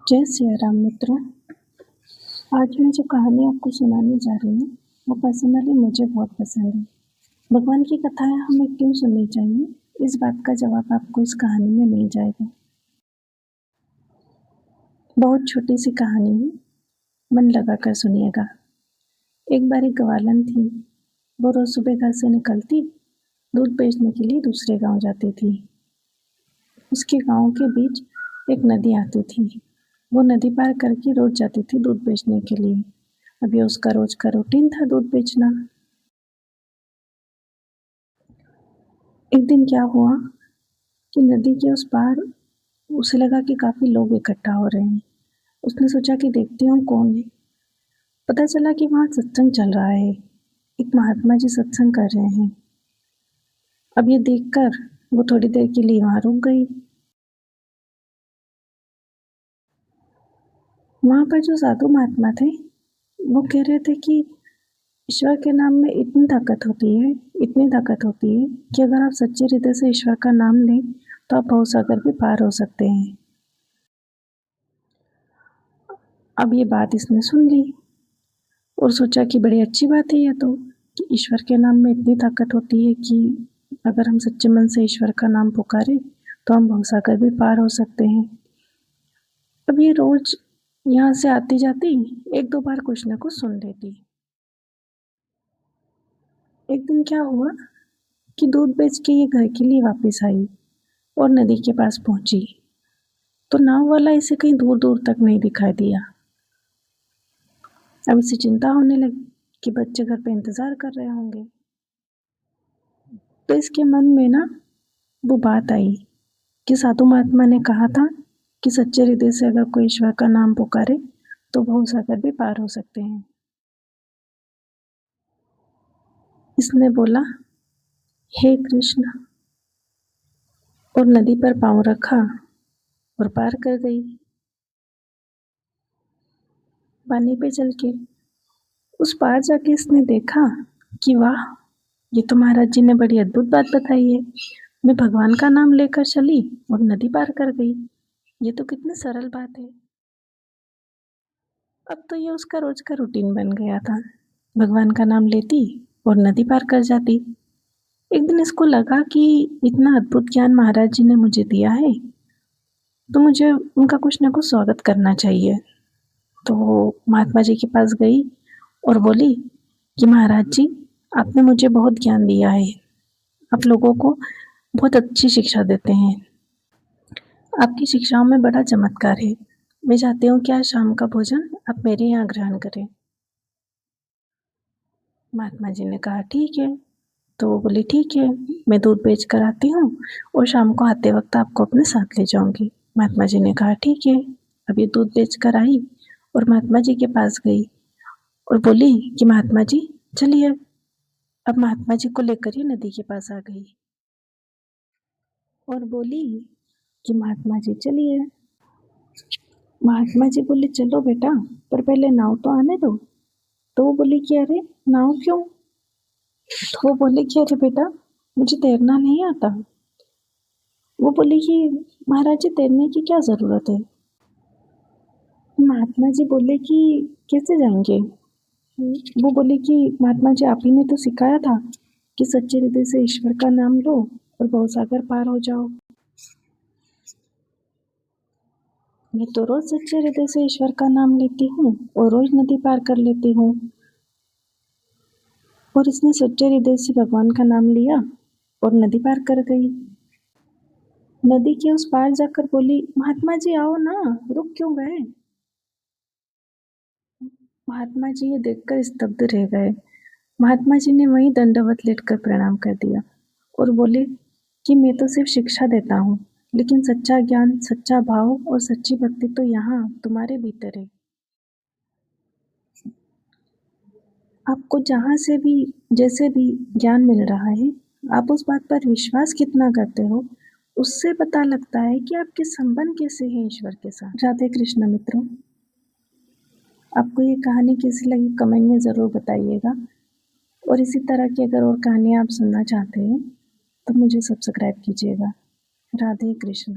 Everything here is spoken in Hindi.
जय सिया राम मित्रों। आज मैं जो कहानी आपको सुनाने जा रही हूँ वो पर्सनली मुझे बहुत पसंद है। भगवान की कथाएं हमें क्यों सुननी चाहिए, इस बात का जवाब आपको इस कहानी में मिल जाएगा। बहुत छोटी सी कहानी है, मन लगा कर सुनिएगा। एक बार एक ग्वालन थी। वो रोज सुबह घर से निकलती, दूध बेचने के लिए दूसरे गांव जाती थी। उसके गांव के बीच एक नदी आती थी। वो नदी पार करके रोज जाती थी दूध बेचने के लिए। अभी उसका रोज का रूटीन था दूध बेचना। एक दिन क्या हुआ कि नदी के उस पार उसे लगा कि काफी लोग इकट्ठा हो रहे हैं। उसने सोचा कि देखती हूँ कौन है। पता चला कि वहाँ सत्संग चल रहा है। एक महात्मा जी सत्संग कर रहे हैं। अब ये देखकर वो थोड़ी देर के लिए वहां रुक गई। वहां पर जो साधु महात्मा थे वो कह रहे थे कि ईश्वर के नाम में इतनी ताकत होती है, इतनी ताकत होती है कि अगर आप सच्चे हृदय से ईश्वर का नाम लें तो आप भवसागर भी पार हो सकते हैं। अब ये बात इसने सुन ली और सोचा कि बड़ी अच्छी बात है ये तो, कि ईश्वर के नाम में इतनी ताकत होती है कि अगर हम सच्चे मन से ईश्वर का नाम पुकारें तो हम भवसागर भी पार हो सकते हैं। अब ये रोज यहाँ से आती जाती एक दो बार कुछ न कुछ सुन लेती। एक दिन क्या हुआ कि दूध बेच के ये घर के लिए वापस आई और नदी के पास पहुंची तो नाव वाला इसे कहीं दूर दूर तक नहीं दिखाई दिया। अब इसे चिंता होने लगी कि बच्चे घर पे इंतजार कर रहे होंगे। तो इसके मन में ना वो बात आई कि साधु महात्मा ने कहा था कि सच्चे हृदय से अगर कोई ईश्वर का नाम पुकारे तो भवसागर भी पार हो सकते हैं। इसने बोला, हे कृष्ण, और नदी पर पांव रखा और पार कर गई। पानी पे चल के उस पार जाके इसने देखा कि वाह, ये तो महाराज जी ने बड़ी अद्भुत बात बताई है। मैं भगवान का नाम लेकर चली और नदी पार कर गई। ये तो कितनी सरल बात है। अब तो ये उसका रोज का रूटीन बन गया था। भगवान का नाम लेती और नदी पार कर जाती। एक दिन इसको लगा कि इतना अद्भुत ज्ञान महाराज जी ने मुझे दिया है तो मुझे उनका कुछ ना कुछ स्वागत करना चाहिए। तो वो महात्मा जी के पास गई और बोली कि महाराज जी, आपने मुझे बहुत ज्ञान दिया है। आप लोगों को बहुत अच्छी शिक्षा देते हैं। आपकी शिक्षाओं में बड़ा चमत्कार है। मैं चाहती हूँ कि आज शाम का भोजन आप मेरे यहाँ ग्रहण करें। महात्मा जी ने कहा ठीक है। तो वो बोली ठीक है, मैं दूध बेच कर आती हूँ और शाम को आते वक्त आपको अपने साथ ले जाऊंगी। महात्मा जी ने कहा ठीक है। अब ये दूध बेच कर आई और महात्मा जी के पास गई और बोली कि महात्मा जी चलिए। अब महात्मा जी को लेकर ही नदी के पास आ गई और बोली कि महात्मा जी चलिए। महात्मा जी बोले चलो बेटा, पर पहले नाव तो आने दो। तो वो बोली कि अरे नाव क्यों? तो वो बोले कि अरे बेटा, मुझे तैरना नहीं आता। वो बोली कि महाराज जी तैरने की क्या जरूरत है? महात्मा जी बोले कि कैसे जाएंगे? वो बोले कि महात्मा जी आप ही ने तो सिखाया था कि सच्चे हृदय से ईश्वर का नाम लो और भवसागर पार हो जाओ। मैं तो रोज सच्चे हृदय से ईश्वर का नाम लेती हूँ और रोज नदी पार कर लेती हूँ। और इसने सच्चे हृदय से भगवान का नाम लिया और नदी पार कर गई। नदी के उस पार जाकर बोली, महात्मा जी आओ ना, रुक क्यों गए? महात्मा जी ये देखकर स्तब्ध रह गए। महात्मा जी ने वहीं दंडवत लेटकर प्रणाम कर दिया और बोले कि मैं तो सिर्फ शिक्षा देता हूँ, लेकिन सच्चा ज्ञान, सच्चा भाव और सच्ची भक्ति तो यहाँ तुम्हारे भीतर है। आपको जहाँ से भी जैसे भी ज्ञान मिल रहा है, आप उस बात पर विश्वास कितना करते हो, उससे पता लगता है कि आपके संबंध कैसे हैं ईश्वर के साथ। राधे कृष्ण मित्रों। आपको ये कहानी कैसी लगी कमेंट में ज़रूर बताइएगा और इसी तरह की अगर और कहानियाँ आप सुनना चाहते हैं तो मुझे सब्सक्राइब कीजिएगा। राधे कृष्ण।